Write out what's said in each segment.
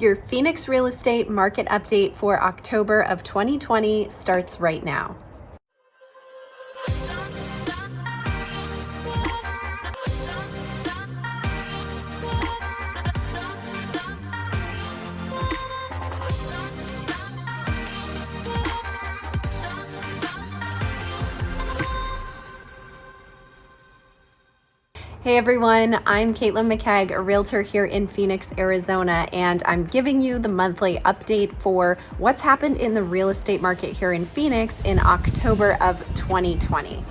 Your Phoenix real estate market update for October of 2020 starts right now. Hey everyone, I'm Caitlin McKegg, a realtor here in Phoenix, Arizona, and I'm giving you the monthly update for what's happened in the real estate market here in Phoenix in October of 2020.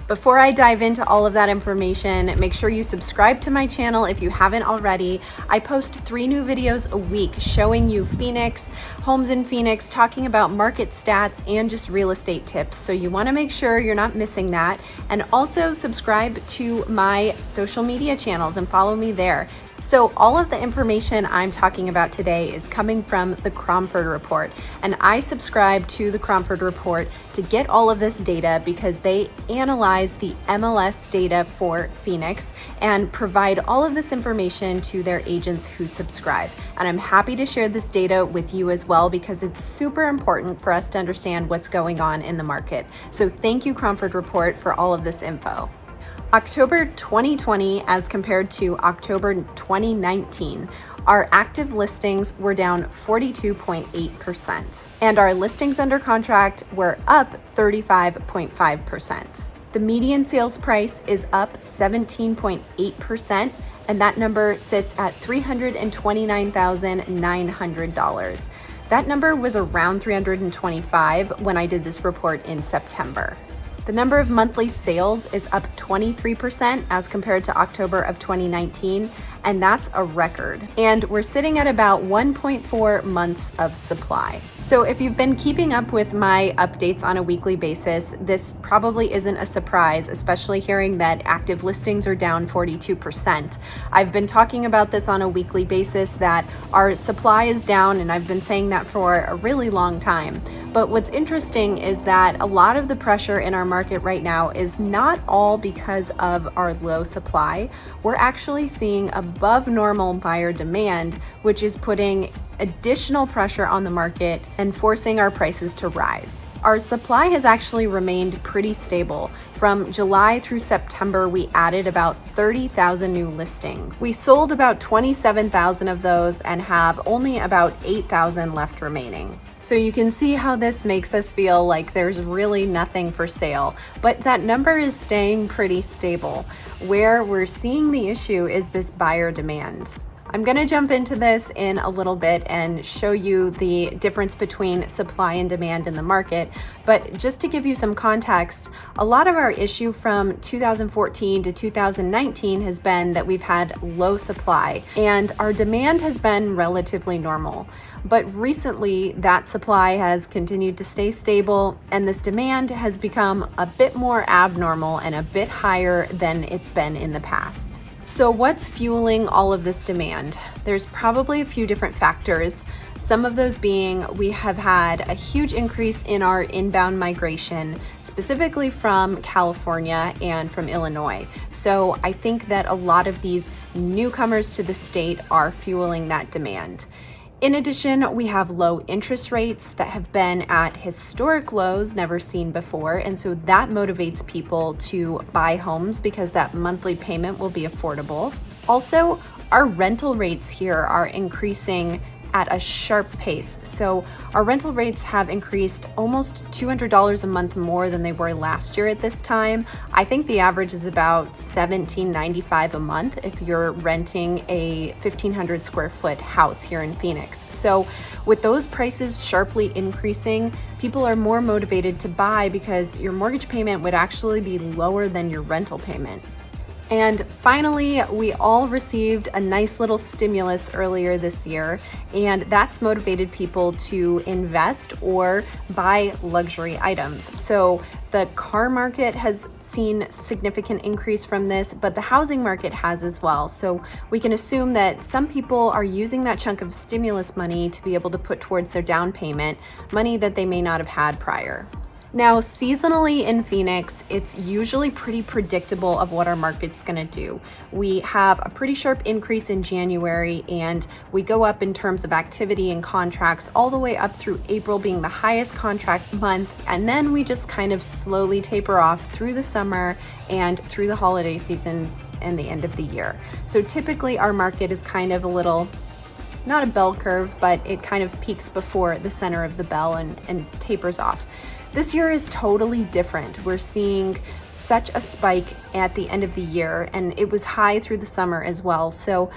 Before I dive into all of that information, make sure you subscribe to my channel if you haven't already. I post 3 new videos a week showing you Phoenix, homes in Phoenix, talking about market stats and just real estate tips. So you want to make sure you're not missing that. And also subscribe to my social media channels and follow me there. So all of the information I'm talking about today is coming from the Cromford report, and I subscribe to the Cromford report to get all of this data because they analyze the MLS data for Phoenix and provide all of this information to their agents who subscribe. And I'm happy to share this data with you as well because it's super important for us to understand what's going on in the market. So thank you, Cromford report, for all of this info. October 2020 as compared to October 2019, our active listings were down 42.8%, and our listings under contract were up 35.5%. The median sales price is up 17.8%, and that number sits at $329,900. That number was around $325,000 when I did this report in September. The number of monthly sales is up 23% as compared to October of 2019, and that's a record. And we're sitting at about 1.4 months of supply. So if you've been keeping up with my updates on a weekly basis, this probably isn't a surprise, especially hearing that active listings are down 42%. I've been talking about this on a weekly basis, that our supply is down, and I've been saying that for a really long time. But what's interesting is that a lot of the pressure in our market right now is not all because of our low supply. We're actually seeing above normal buyer demand, which is putting additional pressure on the market and forcing our prices to rise. Our supply has actually remained pretty stable. From July through September, we added about 30,000 new listings. We sold about 27,000 of those and have only about 8,000 left remaining. So you can see how this makes us feel like there's really nothing for sale, but that number is staying pretty stable. Where we're seeing the issue is this buyer demand. I'm going to jump into this in a little bit and show you the difference between supply and demand in the market. But just to give you some context, a lot of our issue from 2014 to 2019 has been that we've had low supply and our demand has been relatively normal. But recently that supply has continued to stay stable and this demand has become a bit more abnormal and a bit higher than it's been in the past. So what's fueling all of this demand? There's probably a few different factors. Some of those being we have had a huge increase in our inbound migration, specifically from California and from Illinois. So I think that a lot of these newcomers to the state are fueling that demand. In addition, we have low interest rates that have been at historic lows never seen before, and so that motivates people to buy homes because that monthly payment will be affordable. Also, our rental rates here are increasing at a sharp pace. So our rental rates have increased almost $200 a month more than they were last year at this time. I think the average is about $1,795 a month if you're renting a 1,500 square foot house here in Phoenix. So with those prices sharply increasing, people are more motivated to buy because your mortgage payment would actually be lower than your rental payment. And finally, we all received a nice little stimulus earlier this year, and that's motivated people to invest or buy luxury items. So the car market has seen significant increase from this, but the housing market has as well. So we can assume that some people are using that chunk of stimulus money to be able to put towards their down payment, money that they may not have had prior. Now, seasonally in Phoenix, it's usually pretty predictable of what our market's gonna do. We have a pretty sharp increase in January, and we go up in terms of activity and contracts all the way up through April being the highest contract month, and then we just kind of slowly taper off through the summer and through the holiday season and the end of the year. So typically our market is kind of a little, not a bell curve, but it kind of peaks before the center of the bell and tapers off. This year is totally different. We're seeing such a spike at the end of the year, and it was high through the summer as well. So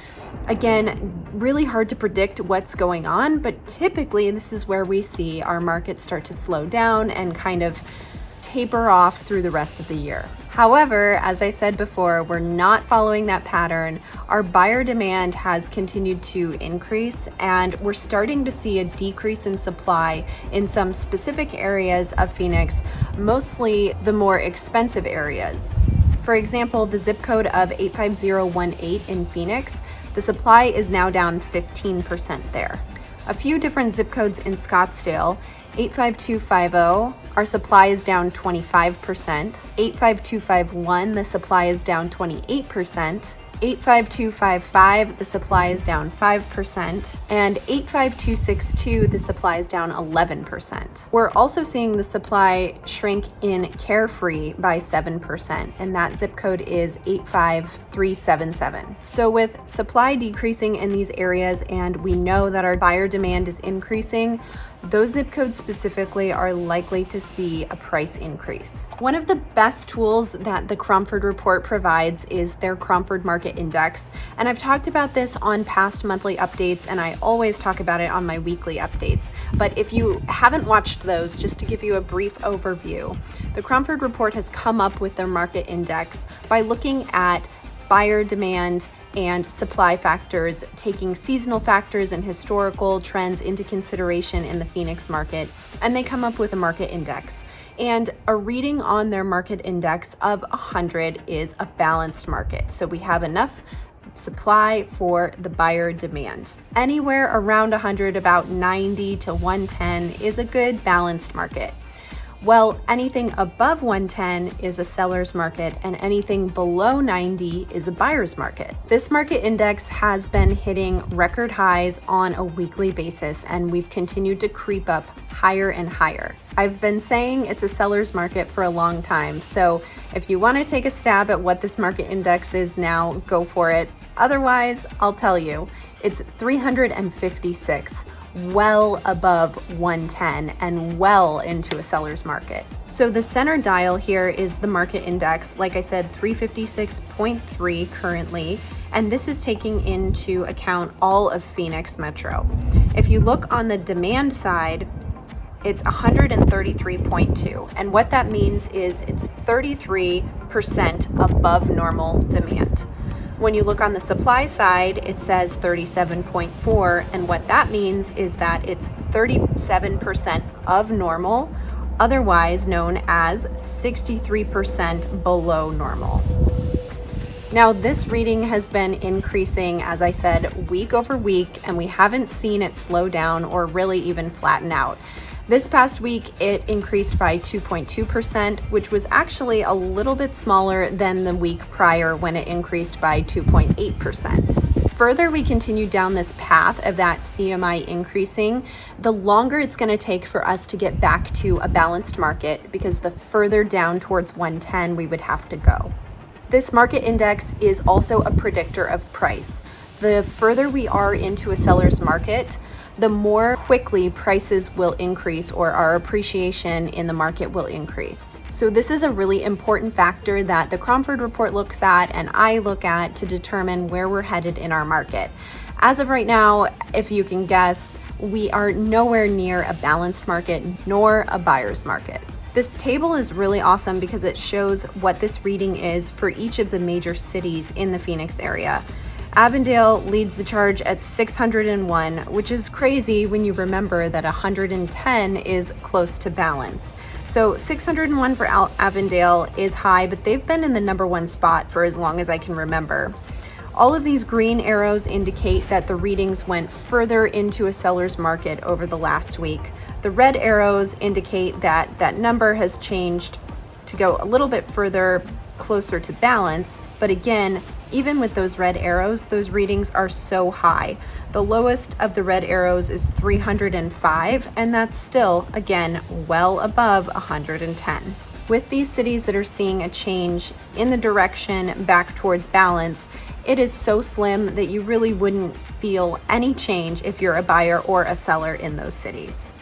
again, really hard to predict what's going on, but typically this is where we see our market start to slow down and kind of taper off through the rest of the year. However, as I said before, we're not following that pattern. Our buyer demand has continued to increase, and we're starting to see a decrease in supply in some specific areas of Phoenix, mostly the more expensive areas. For example, the zip code of 85018 in Phoenix, the supply is now down 15% there. A few different zip codes in Scottsdale, 85250, our supply is down 25%. 85251, the supply is down 28%. 85255, the supply is down 5%, and 85262, the supply is down 11%. We're also seeing the supply shrink in Carefree by 7%, and that zip code is 85377. So with supply decreasing in these areas, and we know that our buyer demand is increasing, those zip codes specifically are likely to see a price increase. One of the best tools that the Cromford report provides is their Cromford Market Index. And I've talked about this on past monthly updates, and I always talk about it on my weekly updates. But if you haven't watched those, just to give you a brief overview, the Cromford report has come up with their market index by looking at buyer demand and supply factors, taking seasonal factors and historical trends into consideration in the Phoenix market, and they come up with a market index. And a reading on their market index of 100 is a balanced market. So we have enough supply for the buyer demand. Anywhere around 100, about 90 to 110 is a good balanced market. Well, anything above 110 is a seller's market, and anything below 90 is a buyer's market. This market index has been hitting record highs on a weekly basis, and we've continued to creep up higher and higher. I've been saying it's a seller's market for a long time, so if you want to take a stab at what this market index is now, go for it. Otherwise, I'll tell you, it's 356. Well above 110 and well into a seller's market. So the center dial here is the market index, like I said, 356.3 currently, and this is taking into account all of Phoenix Metro. If you look on the demand side, it's 133.2, and what that means is it's 33% above normal demand. When you look on the supply side, it says 37.4, and what that means is that it's 37% of normal, otherwise known as 63% below normal. Now, this reading has been increasing, as I said, week over week, and we haven't seen it slow down or really even flatten out. This past week, it increased by 2.2%, which was actually a little bit smaller than the week prior when it increased by 2.8%. Further we continue down this path of that CMI increasing, the longer it's going to take for us to get back to a balanced market, because the further down towards 110 we would have to go. This market index is also a predictor of price. The further we are into a seller's market, the more quickly prices will increase, or our appreciation in the market will increase. So this is a really important factor that the Cromford report looks at and I look at to determine where we're headed in our market. As of right now, if you can guess, we are nowhere near a balanced market nor a buyer's market. This table is really awesome because it shows what this reading is for each of the major cities in the Phoenix area. Avondale leads the charge at 601, which is crazy when you remember that 110 is close to balance. So 601 for Avondale is high, but they've been in the number one spot for as long as I can remember. All of these green arrows indicate that the readings went further into a seller's market over the last week. The red arrows indicate that that number has changed to go a little bit further closer to balance. But again, even with those red arrows, those readings are so high. The lowest of the red arrows is 305, and that's still, again, well above 110. With these cities that are seeing a change in the direction back towards balance, it is so slim that you really wouldn't feel any change if you're a buyer or a seller in those cities.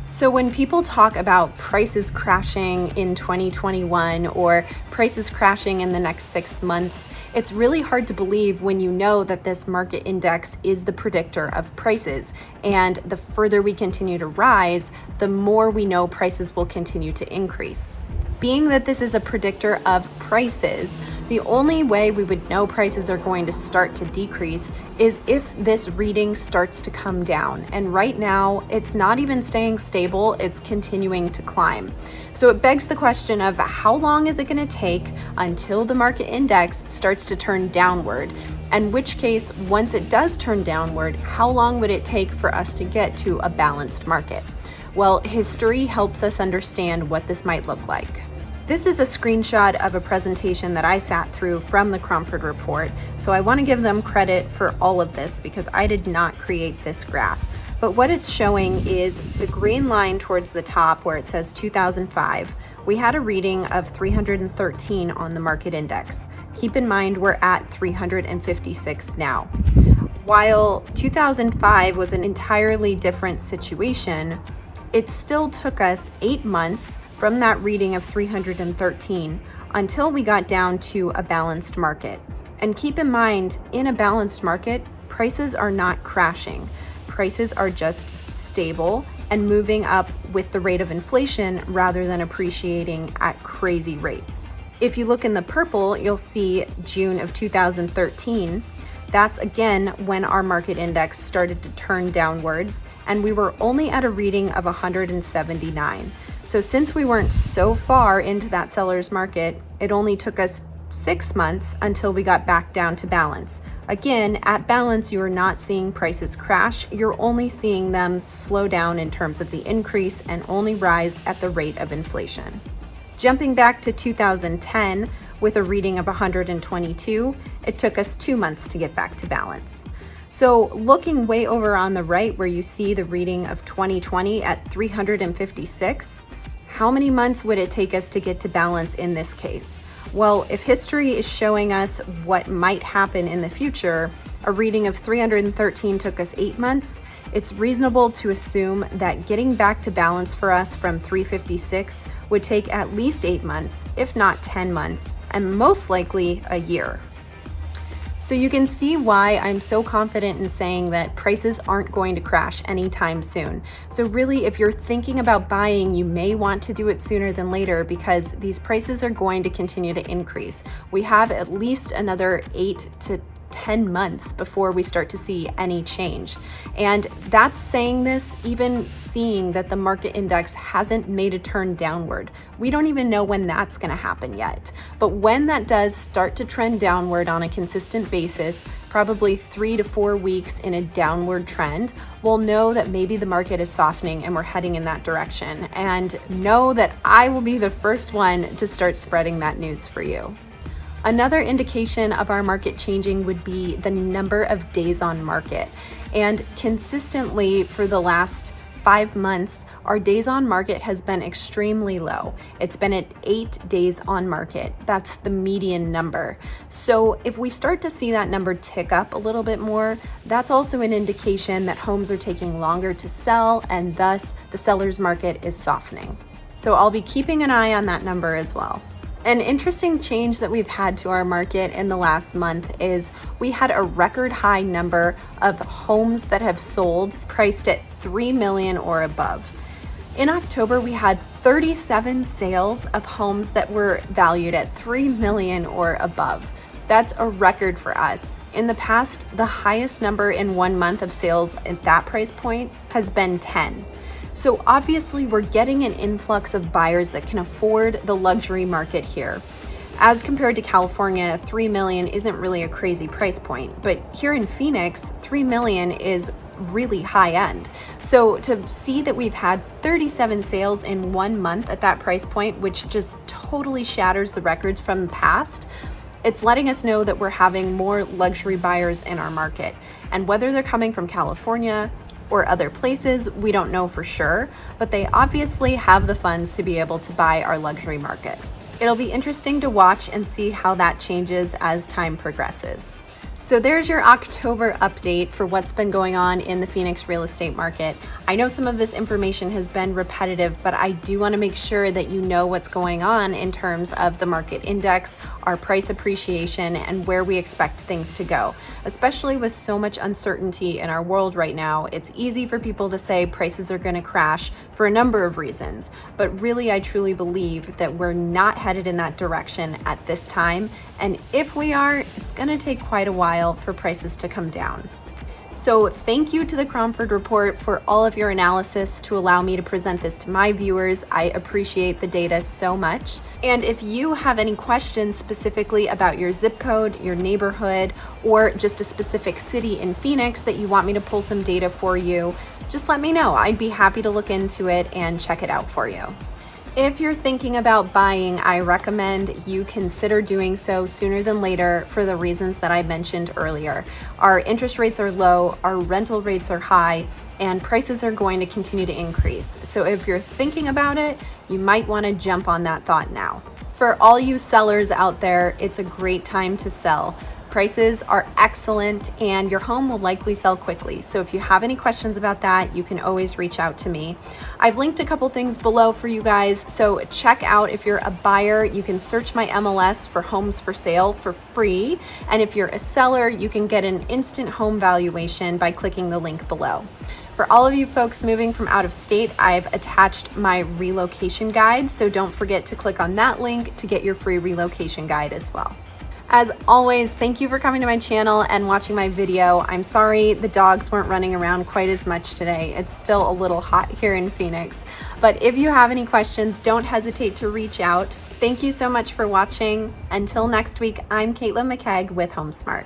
So when people talk about prices crashing in 2021 or prices crashing in the next 6 months, it's really hard to believe when you know that this market index is the predictor of prices. And the further we continue to rise, the more we know prices will continue to increase. Being that this is a predictor of prices, the only way we would know prices are going to start to decrease is if this reading starts to come down. And right now, it's not even staying stable, it's continuing to climb. So it begs the question of how long is it going to take until the market index starts to turn downward? In which case, once it does turn downward, how long would it take for us to get to a balanced market? Well, history helps us understand what this might look like. This is a screenshot of a presentation that I sat through from the Cromford report, so I want to give them credit for all of this because I did not create this graph. But what it's showing is the green line towards the top where it says 2005. We had a reading of 313 on the market index. Keep in mind we're at 356 now. While 2005 was an entirely different situation, it still took us 8 months from that reading of 313 until we got down to a balanced market. And keep in mind, in a balanced market, prices are not crashing. Prices are just stable and moving up with the rate of inflation rather than appreciating at crazy rates. If you look in the purple, you'll see June of 2013. That's again when our market index started to turn downwards, and we were only at a reading of 179. So since we weren't so far into that seller's market, it only took us 6 months until we got back down to balance. Again, at balance, you are not seeing prices crash. You're only seeing them slow down in terms of the increase and only rise at the rate of inflation. Jumping back to 2010, with a reading of 122, it took us 2 months to get back to balance. So looking way over on the right where you see the reading of 2020 at 356, how many months would it take us to get to balance in this case? Well, if history is showing us what might happen in the future, a reading of 313 took us 8 months, it's reasonable to assume that getting back to balance for us from 356 would take at least 8 months, if not 10 months, and most likely a year. So you can see why I'm so confident in saying that prices aren't going to crash anytime soon. So really, if you're thinking about buying, you may want to do it sooner than later because these prices are going to continue to increase. We have at least another 8 to 10 months before we start to see any change. And that's saying this even seeing that the market index hasn't made a turn downward. We don't even know when that's going to happen yet. But when that does start to trend downward on a consistent basis, probably 3 to 4 weeks in a downward trend, we'll know that maybe the market is softening and we're heading in that direction. And know that I will be the first one to start spreading that news for you. Another indication of our market changing would be the number of days on market. And consistently for the last 5 months, our days on market has been extremely low. It's been at 8 days on market. That's the median number. So if we start to see that number tick up a little bit more, that's also an indication that homes are taking longer to sell and thus the seller's market is softening. So I'll be keeping an eye on that number as well. An interesting change that we've had to our market in the last month is we had a record high number of homes that have sold priced at $3 million or above. In October, we had 37 sales of homes that were valued at $3 million or above. That's a record for us. In the past, the highest number in 1 month of sales at that price point has been 10. So obviously we're getting an influx of buyers that can afford the luxury market here. As compared to California, 3 million isn't really a crazy price point, but here in Phoenix, 3 million is really high end. So to see that we've had 37 sales in 1 month at that price point, which just totally shatters the records from the past, it's letting us know that we're having more luxury buyers in our market. And whether they're coming from California or other places, we don't know for sure, but they obviously have the funds to be able to buy our luxury market. It'll be interesting to watch and see how that changes as time progresses. So there's your October update for what's been going on in the Phoenix real estate market. I know some of this information has been repetitive, but I do want to make sure that you know what's going on in terms of the market index, our price appreciation, and where we expect things to go. Especially with so much uncertainty in our world right now, it's easy for people to say prices are going to crash for a number of reasons. But really, I truly believe that we're not headed in that direction at this time. And if we are, it's going to take quite a while for prices to come down. So thank you to the Cromford report for all of your analysis to allow me to present this to my viewers. I appreciate the data so much. And if you have any questions specifically about your zip code, your neighborhood, or just a specific city in Phoenix that you want me to pull some data for you, just let me know. I'd be happy to look into it and check it out for you. If you're thinking about buying, I recommend you consider doing so sooner than later for the reasons that I mentioned earlier. Our interest rates are low, our rental rates are high, and prices are going to continue to increase. So if you're thinking about it, you might want to jump on that thought now. For all you sellers out there, it's a great time to sell. Prices are excellent and your home will likely sell quickly. So if you have any questions about that, you can always reach out to me. I've linked a couple things below for you guys. So check out, if you're a buyer, you can search my MLS for homes for sale for free. And if you're a seller, you can get an instant home valuation by clicking the link below. For all of you folks moving from out of state, I've attached my relocation guide. So don't forget to click on that link to get your free relocation guide as well. As always, thank you for coming to my channel and watching my video. I'm sorry the dogs weren't running around quite as much today. It's still a little hot here in Phoenix. But if you have any questions, don't hesitate to reach out. Thank you so much for watching. Until next week, I'm Caitlin McKeag with HomeSmart.